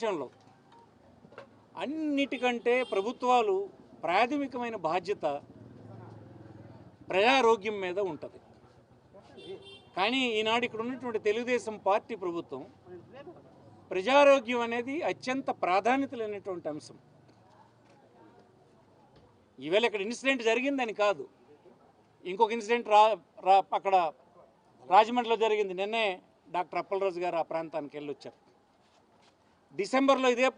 విషయంలో అన్నిటికంటే ప్రభుత్వాలు ప్రాథమికమైన బాధ్యత ప్రజారోగ్యం మీద ఉంటుంది. కానీ ఈనాడు ఇక్కడ ఉన్నటువంటి తెలుగుదేశం పార్టీ ప్రభుత్వం ప్రజారోగ్యం అనేది అత్యంత ప్రాధాన్యత లేనటువంటి అంశం. ఈవేళ ఇక్కడ ఇన్సిడెంట్ జరిగిందని కాదు, ఇంకొక ఇన్సిడెంట్ అక్కడ రాజమండ్రిలో జరిగింది. నిన్నే డాక్టర్ అప్పలరాజు గారు ఆ ప్రాంతానికి వెళ్ళొచ్చారు. డిసెంబర్లో ఇదే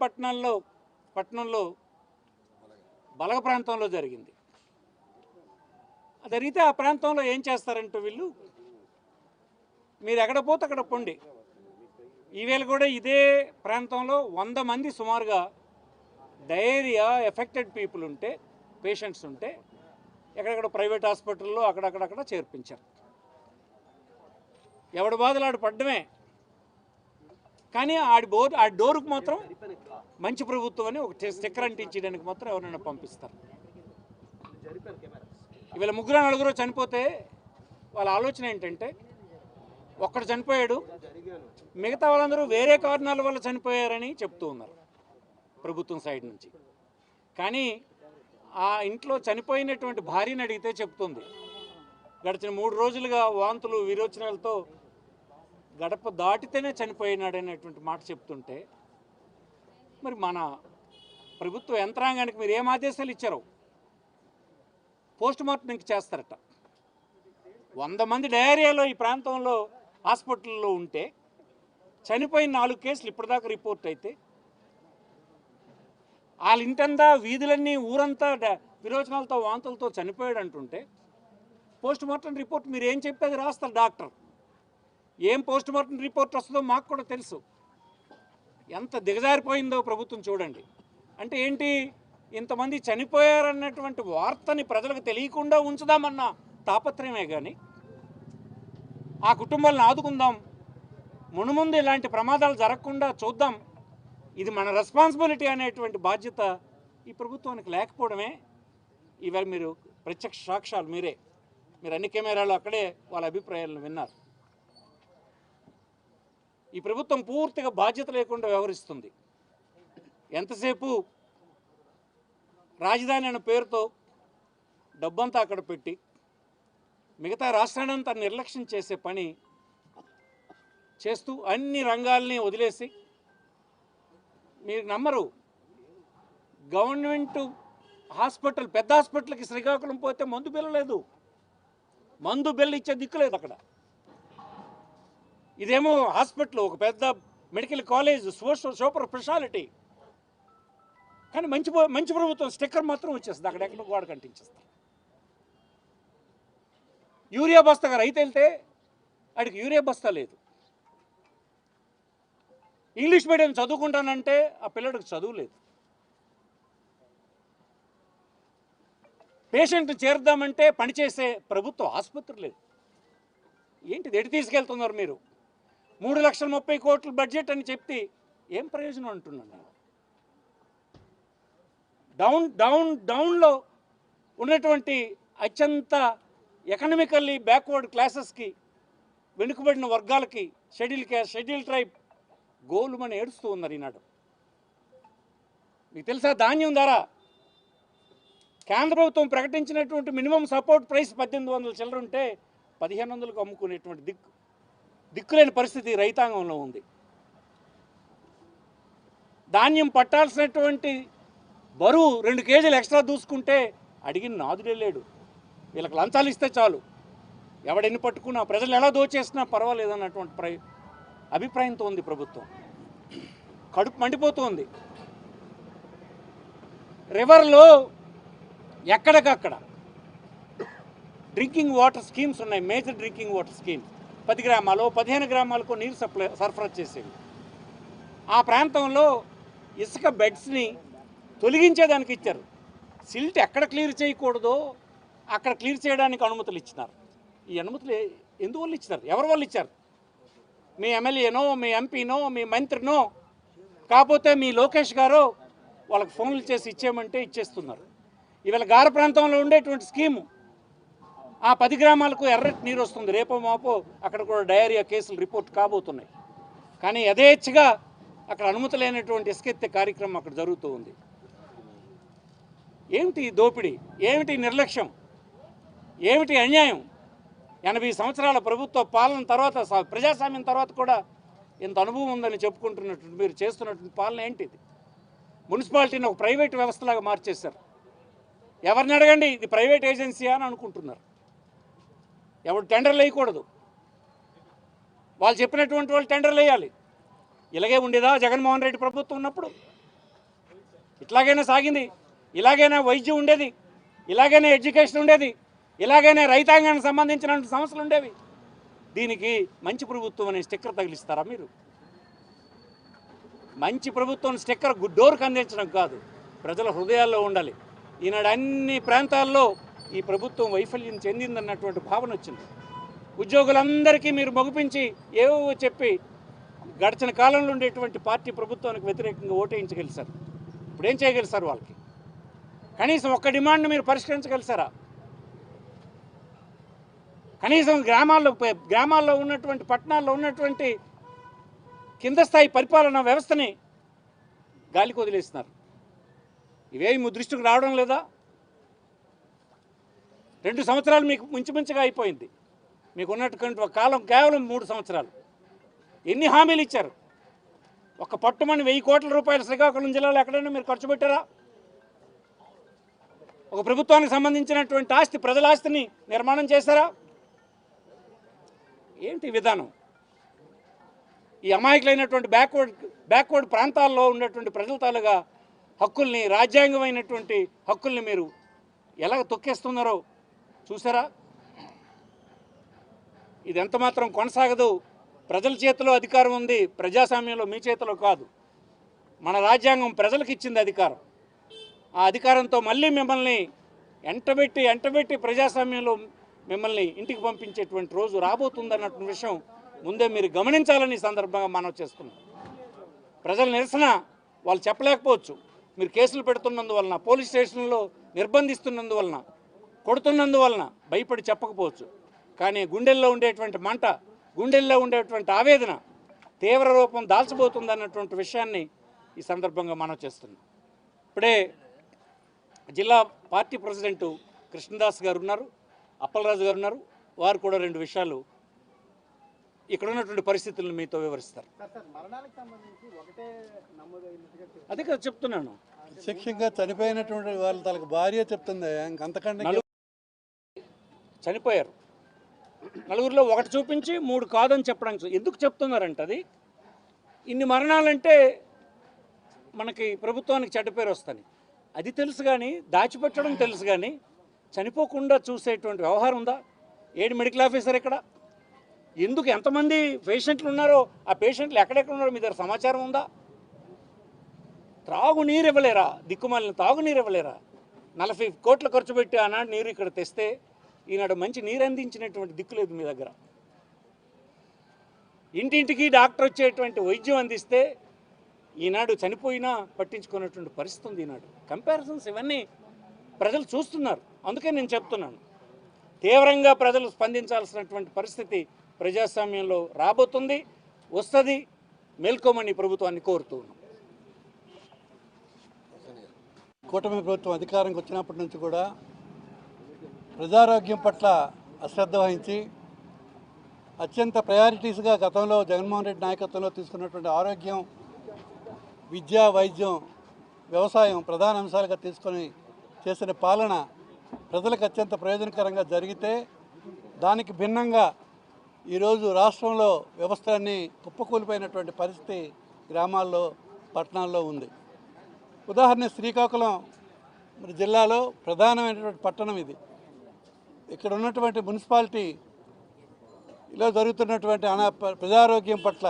పట్టణంలో బలగ ప్రాంతంలో జరిగింది. జరిగితే ఆ ప్రాంతంలో ఏం చేస్తారంటే వీళ్ళు, మీరు ఎక్కడ పోతే అక్కడ పొండి. ఈవేళ కూడా ఇదే ప్రాంతంలో 100 మంది సుమారుగా డయేరియా ఎఫెక్టెడ్ పీపుల్ ఉంటే, పేషెంట్స్ ఉంటే ఎక్కడెక్కడ ప్రైవేట్ హాస్పిటల్లో అక్కడక్కడ చేర్పించారు. ఎవడి బాధలు ఆడు పడ్డమే. కానీ ఆ డోరుకు మాత్రం మంచి ప్రభుత్వం అని ఒక స్టిక్కర్ అంటించడానికి మాత్రం ఎవరైనా పంపిస్తారు. ఇవాళ 3-4 చనిపోతే వాళ్ళ ఆలోచన ఏంటంటే, ఒక్కడు చనిపోయాడు, మిగతా వాళ్ళందరూ వేరే కారణాల వల్ల చనిపోయారని చెప్తూ ఉన్నారు ప్రభుత్వం సైడ్ నుంచి. కానీ ఆ ఇంట్లో చనిపోయినటువంటి భార్యని అడిగితే చెప్తుంది, గడిచిన 3 రోజులుగా వాంతులు విరోచనాలతో గడప దాటితేనే చనిపోయినాడనేటువంటి మాట చెప్తుంటే, మరి మన ప్రభుత్వ యంత్రాంగానికి మీరు ఏం ఆదేశాలు ఇచ్చారో? పోస్ట్ మార్టం ఇంక చేస్తారట. 100 మంది డయేరియాలో ఈ ప్రాంతంలో హాస్పిటల్లో ఉంటే చనిపోయిన 4 కేసులు ఇప్పటిదాకా రిపోర్ట్ అయితే, వాళ్ళ ఇంటంతా వీధులన్నీ ఊరంతా విరోచనాలతో వాంతులతో చనిపోయాడు అంటుంటే, పోస్ట్ మార్టం రిపోర్ట్ మీరు ఏం చెప్తే అది రాస్తారు డాక్టర్. ఏం పోస్ట్ మార్టం రిపోర్ట్ వస్తుందో మాకు కూడా తెలుసు. ఎంత దిగజారిపోయిందో ప్రభుత్వం చూడండి. అంటే ఏంటి, ఇంతమంది చనిపోయారన్నటువంటి వార్తని ప్రజలకు తెలియకుండా ఉంచుదామన్న తాపత్రయమే కానీ, ఆ కుటుంబాలను ఆదుకుందాం, మునుముందు ఇలాంటి ప్రమాదాలు జరగకుండా చూద్దాం, ఇది మన రెస్పాన్సిబిలిటీ అనేటువంటి బాధ్యత ఈ ప్రభుత్వానికి లేకపోవడమే. ఇవాళ మీరు ప్రత్యక్ష సాక్ష్యాలు, మీరు అన్ని కెమెరాలు అక్కడే వాళ్ళ అభిప్రాయాలను విన్నారు. ఈ ప్రభుత్వం పూర్తిగా బాధ్యత లేకుండా వ్యవహరిస్తుంది. ఎంతసేపు రాజధాని అనే పేరుతో డబ్బంతా అక్కడ పెట్టి మిగతా రాష్ట్రాన్నంతా నిర్లక్ష్యం చేసే పని చేస్తూ అన్ని రంగాల్ని వదిలేసి, మీరు నమ్మరు, గవర్నమెంట్ హాస్పిటల్, పెద్ద హాస్పిటల్కి శ్రీకాకుళం పోతే మందు బిల్ల లేదు, మందు బిల్ల ఇచ్చే దిక్కు లేదు అక్కడ. ఇదేమో హాస్పిటల్, ఒక పెద్ద మెడికల్ కాలేజ్, సూపర్ స్పెషాలిటీ, కానీ మంచి ప్రభుత్వం స్టిక్కర్ మాత్రం వచ్చేస్తుంది, అక్కడెక్కడ గోడ కంటించేస్తారు. యూరియా బస్తా రైతు వెళ్తే అడిగి యూరియా బస్తా లేదు. ఇంగ్లీష్ మీడియం చదువుకుంటానంటే ఆ పిల్లడికి చదువు లేదు. పేషెంట్ని చేరుద్దామంటే పనిచేసే ప్రభుత్వ ఆసుపత్రి లేదు. ఏంటిది, ఎటు తీసుకెళ్తున్నారు మీరు? 3,30,000 కోట్ల బడ్జెట్ అని చెప్తే ఏం ప్రయోజనం అంటున్నాను నేను. డౌన్లో ఉన్నటువంటి అత్యంత ఎకనామికల్లీ బ్యాక్వర్డ్ క్లాసెస్కి, వెనుకబడిన వర్గాలకి, షెడ్యూల్ ట్రైబ్ గోలుమని ఏడుస్తూ ఉన్నారు ఈనాడు. మీకు తెలుసా, ధాన్యం ధర కేంద్ర ప్రభుత్వం ప్రకటించినటువంటి మినిమం సపోర్ట్ ప్రైస్ 1,800 చిల్లర ఉంటే 1,500కు అమ్ముకునేటువంటి దిక్కులేని పరిస్థితి రైతాంగంలో ఉంది. ధాన్యం పట్టాల్సినటువంటి బరువు 2 కేజీలు ఎక్స్ట్రా దూసుకుంటే అడిగిన నాదుడే లేడు. వీళ్ళకి లంచాలు ఇస్తే చాలు, ఎవడెన్ని పట్టుకున్నా, ప్రజలు ఎలా దోచేసినా పర్వాలేదు అన్నటువంటి అభిప్రాయంతో ఉంది ప్రభుత్వం. కడుపు మండిపోతుంది. రివర్లో ఎక్కడికక్కడ డ్రింకింగ్ వాటర్ స్కీమ్స్ ఉన్నాయి, మేజర్ డ్రింకింగ్ వాటర్ స్కీమ్స్. 10 గ్రామాలు 15 గ్రామాలకు నీరు సరఫరా చేసేవి. ఆ ప్రాంతంలో ఇసుక బెడ్స్ని తొలగించేదానికి ఇచ్చారు. సిల్ట్ ఎక్కడ క్లియర్ చేయకూడదో అక్కడ క్లియర్ చేయడానికి అనుమతులు ఇచ్చినారు. ఈ అనుమతులు ఎందువల్ల ఇచ్చినారు, ఎవరి వల్ల ఇచ్చారు? మీ ఎమ్మెల్యేనో, మీ ఎంపీనో, మీ మంత్రినో, కాకపోతే మీ లోకేష్ గారో వాళ్ళకి ఫోన్లు చేసి ఇచ్చేయమంటే ఇచ్చేస్తున్నారు. ఇవాళ గార ప్రాంతంలో ఉండేటువంటి స్కీము, ఆ 10 గ్రామాలకు ఎర్రటి నీరు వస్తుంది. రేపో మాపో అక్కడ కూడా డయేరియా కేసులు రిపోర్ట్ కాబోతున్నాయి. కానీ యథేచ్ఛగా అక్కడ అనుమతి లేనటువంటి ఇసుకెత్తే కార్యక్రమం అక్కడ జరుగుతూ ఉంది. ఏమిటి దోపిడీ, ఏమిటి నిర్లక్ష్యం, ఏమిటి అన్యాయం? 80 సంవత్సరాల ప్రభుత్వ పాలన తర్వాత, ప్రజాస్వామ్యం తర్వాత కూడా ఇంత అనుభవం ఉందని చెప్పుకుంటున్నటువంటి మీరు చేస్తున్నటువంటి పాలన ఏంటిది? మున్సిపాలిటీని ఒక ప్రైవేట్ వ్యవస్థలాగా మార్చేశారు. ఎవరిని అడగండి ఇది ప్రైవేట్ ఏజెన్సీ అని అనుకుంటున్నారు. ఎవరు టెండర్లు వేయకూడదు, వాళ్ళు చెప్పినటువంటి వాళ్ళు టెండర్లు వేయాలి. ఇలాగే ఉండేదా జగన్మోహన్ రెడ్డి ప్రభుత్వం ఉన్నప్పుడు? ఇట్లాగైనా సాగింది, ఇలాగైనా వైద్యం ఉండేది, ఇలాగైనా ఎడ్యుకేషన్ ఉండేది, ఇలాగైనా రైతాంగానికి సంబంధించిన సమస్యలు ఉండేవి. దీనికి మంచి ప్రభుత్వం అనే స్టిక్కర్ తగిలిస్తారా మీరు? మంచి ప్రభుత్వం స్టిక్కర్ డోర్కి అందించడం కాదు, ప్రజల హృదయాల్లో ఉండాలి. ఈనాడు అన్ని ప్రాంతాల్లో ఈ ప్రభుత్వం వైఫల్యం చెందిందన్నటువంటి భావన వచ్చింది. ఉద్యోగులందరికీ మీరు మగుపించి ఏవో చెప్పి గడిచిన కాలంలో ఉండేటువంటి పార్టీ ప్రభుత్వానికి వ్యతిరేకంగా ఓటేయించగలిసారు. ఇప్పుడు ఏం చేయగలిసారు? వాళ్ళకి కనీసం ఒక్క డిమాండ్ను మీరు పరిష్కరించగలిసారా? కనీసం గ్రామాల్లో ఉన్నటువంటి పట్టణాల్లో ఉన్నటువంటి కింద స్థాయి పరిపాలనా వ్యవస్థని గాలికి వదిలేస్తున్నారు. ఇవేమి దృష్టికి రావడం లేదా? 2 సంవత్సరాలు మీకు మించుమించుగా అయిపోయింది. మీకు ఉన్నటువంటి కాలం కేవలం 3 సంవత్సరాలు. ఎన్ని హామీలు ఇచ్చారు? ఒక పట్టుమని 1000 కోట్ల రూపాయలు శ్రీకాకుళం జిల్లాలో ఎక్కడైనా మీరు ఖర్చు పెట్టారా? ఒక ప్రభుత్వానికి సంబంధించినటువంటి ఆస్తి, ప్రజల ఆస్తిని నిర్మాణం చేశారా? ఏంటి విధానం? ఈ అమాయకులైనటువంటి బ్యాక్వర్డ్ ప్రాంతాల్లో ఉన్నటువంటి ప్రజల తాలూగా హక్కుల్ని, రాజ్యాంగమైనటువంటి హక్కుల్ని మీరు ఎలా తొక్కేస్తున్నారో చూసారా? ఇది ఎంత మాత్రం కొనసాగదు. ప్రజల చేతిలో అధికారం ఉంది, ప్రజాస్వామ్యంలో మీ చేతిలో కాదు. మన రాజ్యాంగం ప్రజలకు ఇచ్చింది అధికారం. ఆ అధికారంతో మళ్ళీ మిమ్మల్ని ఎంటబెట్టి ప్రజాస్వామ్యంలో మిమ్మల్ని ఇంటికి పంపించేటువంటి రోజు రాబోతుందన్నటువంటి విషయం ముందే మీరు గమనించాలని సందర్భంగా మనం చేస్తున్నాం. ప్రజల నిరసన వాళ్ళు చెప్పలేకపోవచ్చు. మీరు కేసులు పెడుతున్నందువలన, పోలీస్ స్టేషన్లో నిర్బంధిస్తున్నందువలన, కొడుతున్నందువలన భయపడి చెప్పకపోవచ్చు. కానీ గుండెల్లో ఉండేటువంటి మంట, గుండెల్లో ఉండేటువంటి ఆవేదన తీవ్ర రూపం దాల్చబోతుందన్నటువంటి విషయాన్ని ఈ సందర్భంగా మనం చేస్తున్నాం. ఇప్పుడే జిల్లా పార్టీ ప్రెసిడెంటు కృష్ణదాస్ గారు ఉన్నారు, అప్పలరాజు గారు ఉన్నారు. వారు కూడా 2 విషయాలు ఇక్కడ ఉన్నటువంటి పరిస్థితులను మీతో వివరిస్తారు. అదే కదా చెప్తున్నాను. శిక్షంగా చనిపోయినటువంటి వాళ్ళ తనకు భార్య చెప్తుంది ఇంకంతకంటే చనిపోయారు. నలుగురిలో 1 చూపించి 3 కాదని చెప్పడానికి ఎందుకు చెప్తున్నారంట? అది ఇన్ని మరణాలంటే మనకి ప్రభుత్వానికి చెడ్డ పేరు వస్తుంది. అది తెలుసు కానీ, దాచిపెట్టడం తెలుసు కానీ, చనిపోకుండా చూసేటువంటి వ్యవహారం ఉందా? ఏడు మెడికల్ ఆఫీసర్ ఇక్కడ? ఎందుకు ఎంతమంది పేషెంట్లు ఉన్నారో, ఆ పేషెంట్లు ఎక్కడెక్కడ ఉన్నారో మీ దగ్గర సమాచారం ఉందా? త్రాగునీరు ఇవ్వలేరా? దిక్కుమాలిన తాగునీరు ఇవ్వలేరా? 40 కోట్లు ఖర్చు పెట్టి ఆనాడు నీరు ఇక్కడ తెస్తే ఈనాడు మంచి నీరు అందించినటువంటి దిక్కు లేదు మీ దగ్గర. ఇంటింటికి డాక్టర్ వచ్చేటువంటి వైద్యం అందిస్తే ఈనాడు చనిపోయినా పట్టించుకున్నటువంటి పరిస్థితి ఉంది. ఈనాడు కంపారిజన్స్ ఇవన్నీ ప్రజలు చూస్తున్నారు. అందుకే నేను చెప్తున్నాను, తీవ్రంగా ప్రజలు స్పందించాల్సినటువంటి పరిస్థితి ప్రజాస్వామ్యంలో రాబోతుంది, వస్తుంది. మేల్కోమని ప్రభుత్వాన్ని కోరుతూ ఉన్నాం. కూటమి ప్రభుత్వం అధికారంకి వచ్చినప్పటి నుంచి కూడా ప్రజారోగ్యం పట్ల అశ్రద్ధ వహించి అత్యంత ప్రయారిటీస్గా గతంలో జగన్మోహన్ రెడ్డి నాయకత్వంలో తీసుకున్నటువంటి ఆరోగ్యం, విద్య, వైద్యం, వ్యవసాయం ప్రధాన అంశాలుగా తీసుకొని చేసిన పాలన ప్రజలకు అత్యంత ప్రయోజనకరంగా జరిగితే దానికి భిన్నంగా ఈరోజు రాష్ట్రంలో వ్యవస్థలన్నీ కుప్పకూలిపోయినటువంటి పరిస్థితి గ్రామాల్లో, పట్టణాల్లో ఉంది. ఉదాహరణ శ్రీకాకుళం మరి జిల్లాలో ప్రధానమైనటువంటి పట్టణం ఇది. ఇక్కడ ఉన్నటువంటి మున్సిపాలిటీలో జరుగుతున్నటువంటి ప్రజారోగ్యం పట్ల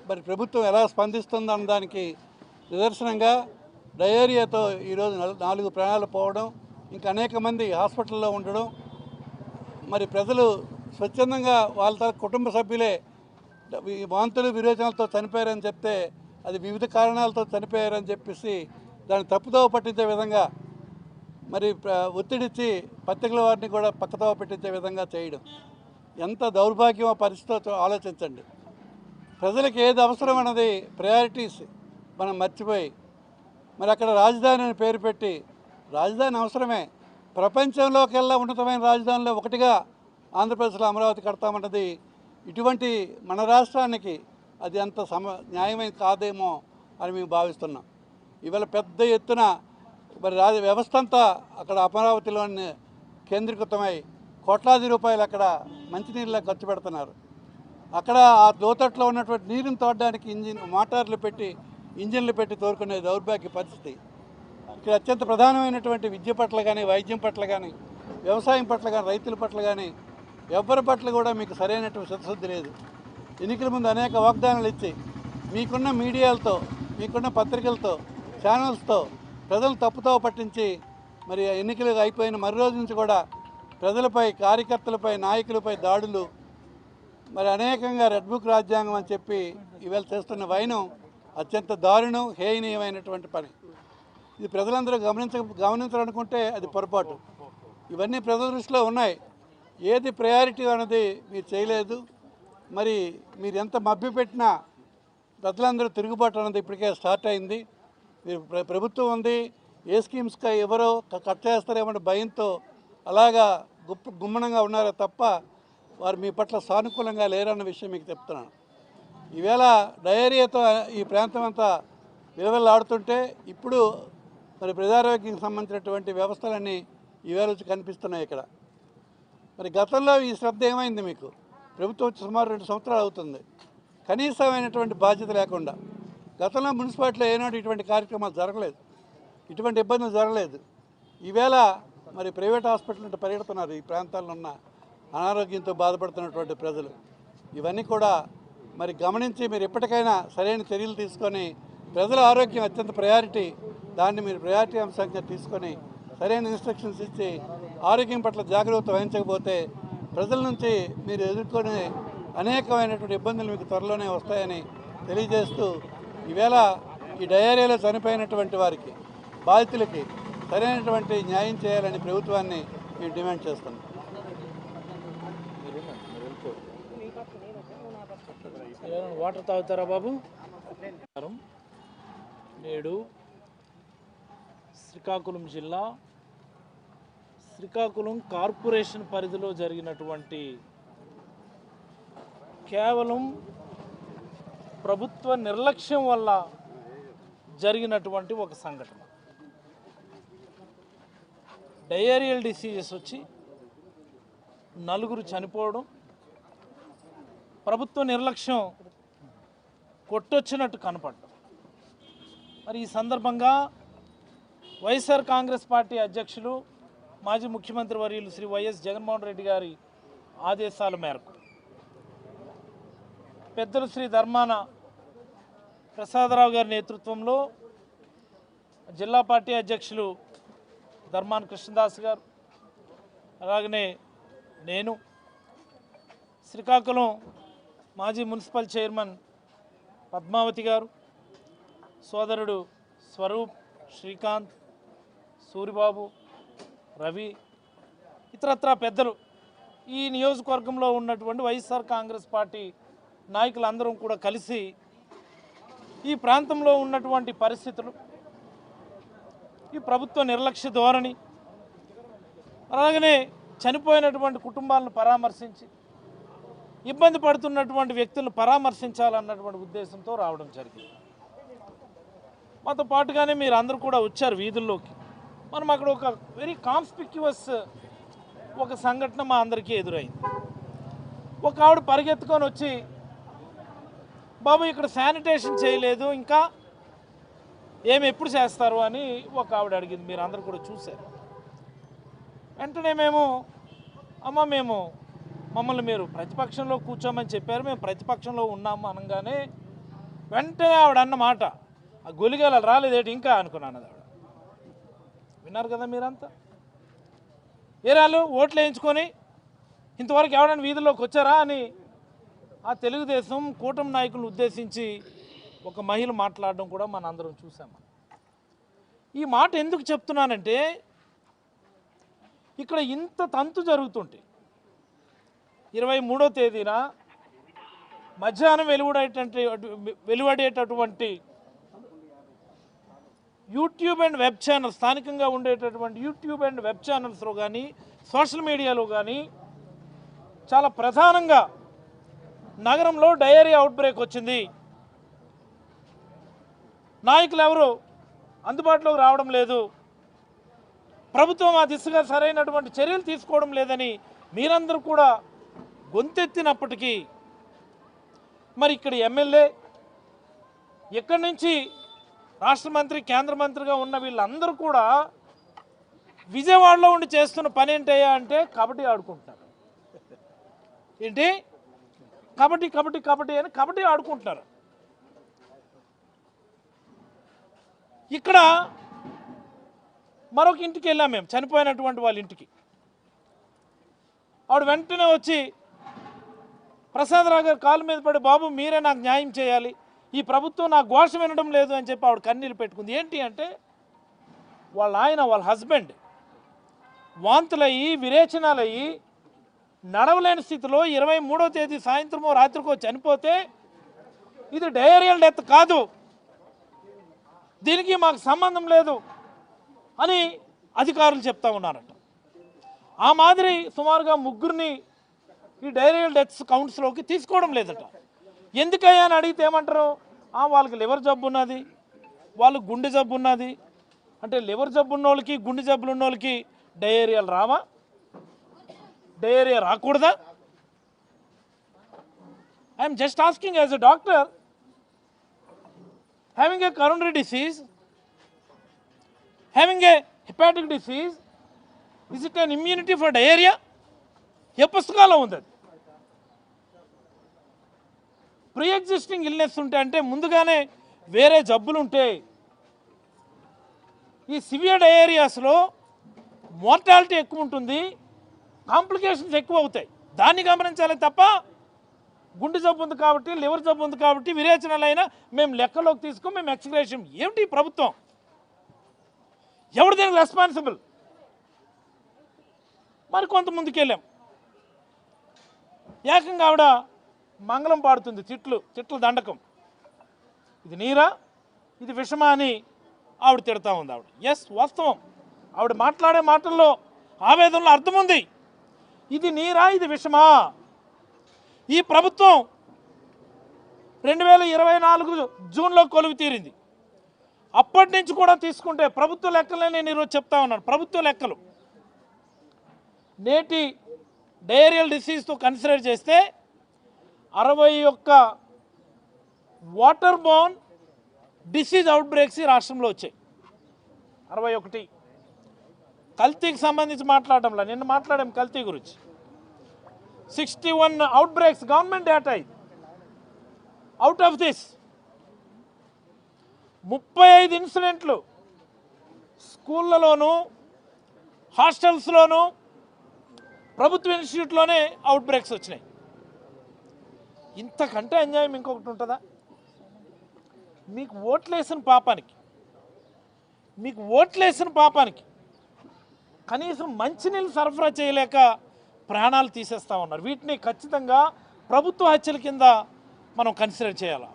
మరి ప్రభుత్వం ఎలా స్పందిస్తుందన్న దానికి నిదర్శనంగా డయేరియాతో ఈరోజు 4 ప్రాణాలు పోవడం, ఇంకా అనేక మంది హాస్పిటల్లో ఉండడం, మరి ప్రజలు స్వచ్ఛందంగా వాళ్ళ కుటుంబ సభ్యులే వాంతులు విరోచనాలతో చనిపోయారని చెప్తే అది వివిధ కారణాలతో చనిపోయారని చెప్పేసి దాన్ని తప్పుదోవ పట్టించే విధంగా మరి ఒత్తిడిచ్చి పత్రికల వారిని కూడా పక్కదోవ పెట్టించే విధంగా చేయడం ఎంత దౌర్భాగ్యం పరిస్థితితో ఆలోచించండి. ప్రజలకు ఏది అవసరం అన్నది ప్రయారిటీస్ మనం మర్చిపోయి మరి అక్కడ రాజధాని అని పేరు పెట్టి, రాజధాని అవసరమే, ప్రపంచంలోకెల్లా ఉన్నతమైన రాజధానిలో ఒకటిగా ఆంధ్రప్రదేశ్లో అమరావతి కడతామన్నది ఇటువంటి మన రాష్ట్రానికి అది అంత న్యాయమైన కాదేమో అని మేము భావిస్తున్నాం. ఇవాళ పెద్ద ఎత్తున మరి వ్యవస్థ అంతా అక్కడ అమరావతిలోని కేంద్రీకృతమై కోట్లాది రూపాయలు అక్కడ మంచినీళ్ళ ఖర్చు పెడుతున్నారు. అక్కడ ఆ లోతట్లో ఉన్నటువంటి నీరుని తోడడానికి ఇంజిన్లు పెట్టి తోరుకునే దౌర్భాగ్య పరిస్థితి. ఇక్కడ అత్యంత ప్రధానమైనటువంటి విద్య పట్ల కానీ, వైద్యం పట్ల కానీ, వ్యవసాయం పట్ల కానీ, రైతుల పట్ల కానీ ఎవరి పట్ల కూడా మీకు సరైనటువంటి చిత్తశుద్ధి లేదు. ఎన్నికల ముందు అనేక వాగ్దానాలు ఇచ్చి మీకున్న మీడియాలతో, మీకున్న పత్రికలతో, ఛానల్స్తో ప్రజలు తప్పుతో పట్టించి మరి ఎన్నికలు అయిపోయిన మరో రోజు నుంచి కూడా ప్రజలపై, కార్యకర్తలపై, నాయకులపై దాడులు, మరి అనేకంగా రెడ్ బుక్ రాజ్యాంగం అని చెప్పి ఇవాళ చేస్తున్న వైనం అత్యంత దారుణం, హేయనీయమైనటువంటి పని. ఇది ప్రజలందరూ గమనించాలనుకుంటే అది పొరపాటు. ఇవన్నీ ప్రజల దృష్టిలో ఉన్నాయి. ఏది ప్రయారిటీ అన్నది మీరు చేయలేదు. మరి మీరు ఎంత మభ్యపెట్టినా ప్రజలందరూ తిరుగుబాటు అన్నది ఇప్పటికే స్టార్ట్ అయింది. మీరు ప్రభుత్వం ఉంది, ఏ స్కీమ్స్కి ఎవరో కట్ చేస్తారేమో భయంతో అలాగా గుమ్మనంగా ఉన్నారో తప్ప వారు మీ పట్ల సానుకూలంగా లేరన్న విషయం మీకు చెప్తున్నాను. ఈవేళ డయేరియాతో ఈ ప్రాంతం అంతా విలువలాడుతుంటే ఇప్పుడు మరి ప్రజారోగ్యం సంబంధించినటువంటి వ్యవస్థలన్నీ ఈవేళ వచ్చి కనిపిస్తున్నాయి ఇక్కడ. మరి గతంలో ఈ శ్రద్ధ ఏమైంది మీకు? ప్రభుత్వం వచ్చి సుమారు 2 సంవత్సరాలు అవుతుంది. కనీసమైనటువంటి బాధ్యత లేకుండా గతంలో మున్సిపాలిటీలో ఏనాడు ఇటువంటి కార్యక్రమాలు జరగలేదు, ఇటువంటి ఇబ్బందులు జరగలేదు. ఈవేళ మరి ప్రైవేట్ హాస్పిటల్ పరిగెడుతున్నారు ఈ ప్రాంతాల్లో ఉన్న అనారోగ్యంతో బాధపడుతున్నటువంటి ప్రజలు. ఇవన్నీ కూడా మరి గమనించి మీరు ఎప్పటికైనా సరైన చర్యలు తీసుకొని, ప్రజల ఆరోగ్యం అత్యంత ప్రయారిటీ, దాన్ని మీరు ప్రయారిటీ అంశంగా తీసుకొని సరైన ఇన్స్ట్రక్షన్స్ ఇచ్చి ఆరోగ్యం పట్ల జాగ్రత్త వహించకపోతే ప్రజల నుంచి మీరు ఎదుర్కొనే అనేకమైనటువంటి ఇబ్బందులు మీకు త్వరలోనే వస్తాయని తెలియజేస్తూ, ఈవేళ ఈ డయేరియాలో చనిపోయినటువంటి వారికి, బాధితులకి సరైనటువంటి న్యాయం చేయాలని ప్రభుత్వాన్ని మేము డిమాండ్ చేస్తున్నాం. వాటర్ తాగుతారా బాబు? నేడు శ్రీకాకుళం జిల్లా శ్రీకాకుళం కార్పొరేషన్ పరిధిలో జరిగినటువంటి కేవలం ప్రభుత్వ నిర్లక్ష్యం వల్ల జరిగినటువంటి ఒక సంఘటన. డయేరియల్ డిసీజెస్ వచ్చి 4 చనిపోవడం, ప్రభుత్వ నిర్లక్ష్యం కొట్టొచ్చినట్టు కనపడ్డం. మరి ఈ సందర్భంగా వైఎస్ఆర్ కాంగ్రెస్ పార్టీ అధ్యక్షులు మాజీ ముఖ్యమంత్రి వర్యులు శ్రీ వైఎస్ జగన్మోహన్ రెడ్డి గారి ఆదేశాల మేరకు పెద్దలు శ్రీ ధర్మాన ప్రసాదరావు గారి నేతృత్వంలో జిల్లా పార్టీ అధ్యక్షులు ధర్మాన కృష్ణదాస్ గారు, అలాగనే నేను, శ్రీకాకుళం మాజీ మున్సిపల్ చైర్మన్ పద్మావతి గారు, సోదరుడు స్వరూప్, శ్రీకాంత్, సూరిబాబు, రవి, ఇతరత్రా పెద్దలు, ఈ నియోజకవర్గంలో ఉన్నటువంటి వైఎస్ఆర్ కాంగ్రెస్ పార్టీ నాయకులందరం కూడా కలిసి ఈ ప్రాంతంలో ఉన్నటువంటి పరిస్థితులు, ఈ ప్రభుత్వ నిర్లక్ష్య ధోరణి, అలాగనే చనిపోయినటువంటి కుటుంబాలను పరామర్శించి ఇబ్బంది పడుతున్నటువంటి వ్యక్తులను పరామర్శించాలన్నటువంటి ఉద్దేశంతో రావడం జరిగింది. మాతో పాటుగానే మీరు అందరూ కూడా వచ్చారు వీధుల్లోకి. మనం అక్కడ ఒక వెరీ కాన్స్పిక్యువస్ ఒక సంఘటన మా అందరికీ ఎదురైంది. ఒక ఆవిడ పరిగెత్తుకొని వచ్చి, బాబు ఇక్కడ శానిటేషన్ చేయలేదు, ఇంకా ఎప్పుడు చేస్తారు అని ఒక ఆవిడ అడిగింది. మీరు అందరూ కూడా చూశారు. వెంటనే మేము, మమ్మల్ని మీరు ప్రతిపక్షంలో కూర్చోమని చెప్పారు, మేము ప్రతిపక్షంలో ఉన్నాము అనగానే వెంటనే ఆవిడ అన్న మాట, ఆ గొలిగాల రాలేదేటి ఇంకా అనుకున్నాను. ఆవిడ విన్నారు కదా మీరంతా. ఏరాలు ఓట్లు వేయించుకొని ఇంతవరకు ఎవడైనా వీధుల్లోకి వచ్చారా అని ఆ తెలుగుదేశం కూటమి నాయకులను ఉద్దేశించి ఒక మహిళ మాట్లాడడం కూడా మన అందరం చూసాము. ఈ మాట ఎందుకు చెప్తున్నానంటే, ఇక్కడ ఇంత తంతు జరుగుతుంటే 23వ తేదీన మధ్యాహ్నం వెలువడేటటువంటి యూట్యూబ్ అండ్ వెబ్ ఛానల్స్, స్థానికంగా ఉండేటటువంటి యూట్యూబ్ అండ్ వెబ్ ఛానల్స్లో కానీ సోషల్ మీడియాలో కానీ చాలా ప్రధానంగా నగరంలో డయేరియా అవుట్బ్రేక్ వచ్చింది, నాయకులు ఎవరు అందుబాటులోకి రావడం లేదు, ప్రభుత్వం ఆ దిశగా సరైనటువంటి చర్యలు తీసుకోవడం లేదని మీరందరూ కూడా గొంతెత్తినప్పటికీ మరి ఇక్కడ ఎమ్మెల్యే, ఇక్కడి నుంచి రాష్ట్ర మంత్రి, కేంద్ర మంత్రిగా ఉన్న వీళ్ళందరూ కూడా విజయవాడలో ఉండి చేస్తున్న పని ఏంటయ్యా అంటే కబడ్డీ ఆడుకుంటున్నారు. ఏంటి కబడ్డీ కబడ్డీ కబడ్డీ అని కబడ్డీ ఆడుకుంటున్నారు. ఇక్కడ మరొక ఇంటికి వెళ్ళాం మేము, చనిపోయినటువంటి వాళ్ళ ఇంటికి. ఆవిడ వెంటనే వచ్చి ప్రసాదరావు గారు కాలు మీద పడి, బాబు మీరే నాకు న్యాయం చేయాలి, ఈ ప్రభుత్వం నా ఘోష వినడం లేదు అని చెప్పి ఆవిడ కన్నీళ్ళు పెట్టుకుంది. ఏంటి అంటే వాళ్ళ హస్బెండ్ వాంతులయ్యి విరేచనాలయ్యి నడవలేని స్థితిలో 23వ తేదీ సాయంత్రమో రాత్రికో చనిపోతే ఇది డయేరియల్ డెత్ కాదు, దీనికి మాకు సంబంధం లేదు అని అధికారులు చెప్తా ఉన్నారట. ఆ మాదిరి సుమారుగా 3 ఈ డయేరియల్ డెత్స్ కౌంట్స్లోకి తీసుకోవడం లేదట. ఎందుకయ్యా అని అడిగితే ఏమంటారు, వాళ్ళకి లివర్ జబ్బు ఉన్నది, వాళ్ళకి గుండె జబ్బు ఉన్నది. అంటే లివర్ జబ్బు ఉన్న వాళ్ళకి, గుండె జబ్బులు ఉన్న వాళ్ళకి డయేరియాలు రావా? డయేరియా రాకూడదా? I'm just asking as a doctor, having a coronary disease, having a hepatic disease, is it an immunity for diarrhoea? ఏ పుస్తకాల్లో ఉంది అది? ప్రీ ఎగ్జిస్టింగ్ ఇల్నెస్ ఉంటే, అంటే ముందుగానే వేరే జబ్బులు ఉంటే, ఈ సివియర్ డయేరియాస్లో మోర్టాలిటీ ఎక్కువ ఉంటుంది, కాంప్లికేషన్స్ ఎక్కువ అవుతాయి. దాన్ని గమనించాలి తప్ప గుండె జబ్బు ఉంది కాబట్టి, లివర్ జబ్బు ఉంది కాబట్టి విరేచనాలైనా మేము లెక్కలోకి తీసుకో, మేము ఎక్స్గ్రేషన్. ఏమిటి ప్రభుత్వం? ఎవరు దీనికి రెస్పాన్సిబుల్? మరి కొంత ముందుకెళ్ళాం, ఏకంగా ఆవిడ మంగళం పాడుతుంది, తిట్ల దండకం. ఇది నీరా, ఇది విషమా అని ఆవిడ తిడతా ఉంది. ఆవిడ ఎస్, వాస్తవం, ఆవిడ మాట్లాడే మాటల్లో ఆవేదనలో అర్థం ఉంది. ఇది నీరా, ఇది విషమా? ఈ ప్రభుత్వం 2024 జూన్లో కొలువు తీరింది. అప్పటి నుంచి కూడా తీసుకుంటే ప్రభుత్వ లెక్కలే నేను ఈరోజు చెప్తా ఉన్నాను. ప్రభుత్వ లెక్కలు నేటి డయేరియల్ డిసీజ్తో కన్సిడర్ చేస్తే 61 వాటర్ బోర్న్ డిసీజ్ అవుట్బ్రేక్స్ ఈ రాష్ట్రంలో వచ్చాయి. 61. కల్తీకి సంబంధించి మాట్లాడడంలా, నిన్న మాట్లాడాం కల్తీ గురించి. 61 అవుట్బ్రేక్స్, గవర్నమెంట్ డేటా ఇది. అవుట్ ఆఫ్ దిస్ 35 ఇన్సిడెంట్లు స్కూళ్ళలోనూ, హాస్టల్స్లోనూ, ప్రభుత్వ ఇన్స్టిట్యూట్లోనే అవుట్బ్రేక్స్ వచ్చినాయి. ఇంతకంటే అన్యాయం ఇంకొకటి ఉంటుందా? మీకు ఓట్లేసిన పాపానికి కనీసం మంచినీళ్ళు సరఫరా చేయలేక ప్రాణాలు తీసేస్తూ ఉన్నారు. వీటిని ఖచ్చితంగా ప్రభుత్వ హత్యల కింద మనం కన్సిడర్ చేయాలి.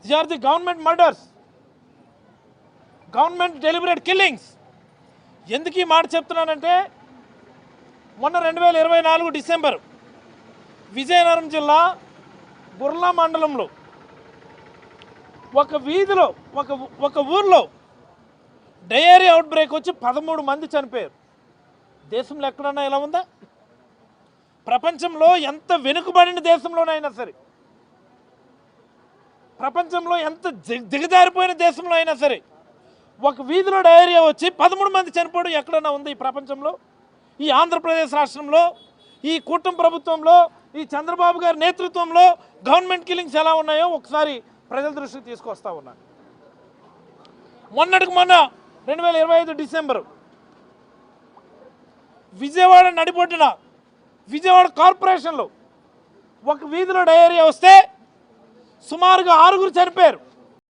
These are the government murders, government deliberate killings. ఎందుకు ఈ మాట చెప్తున్నానంటే, మొన్న 2024 డిసెంబర్ విజయనగరం జిల్లా గుర్లా మండలంలో ఒక వీధిలో, ఒక ఊర్లో డయేరియా అవుట్బ్రేక్ వచ్చి 13 మంది చనిపోయారు. దేశంలో ఎక్కడన్నా ఇలా ఉందా? ప్రపంచంలో ఎంత వెనుకబడిన దేశంలోనైనా సరే, ప్రపంచంలో ఎంత దిగజారిపోయిన దేశంలో అయినా సరే, ఒక వీధిలో డయేరియా వచ్చి 13 మంది చనిపోవడం ఎక్కడన్నా ఉంది ఈ ప్రపంచంలో? ఈ ఆంధ్రప్రదేశ్ రాష్ట్రంలో, ఈ కూటమి ప్రభుత్వంలో, ఈ చంద్రబాబు గారి నేతృత్వంలో గవర్నమెంట్ కిల్లింగ్స్ ఎలా ఉన్నాయో ఒకసారి ప్రజల దృష్టికి తీసుకొస్తా ఉన్నాను. మొన్న 2025 డిసెంబరు విజయవాడ నడిబొడ్డున విజయవాడ కార్పొరేషన్లో ఒక వీధిలో డయేరియా వస్తే సుమారుగా 6 చనిపోయారు.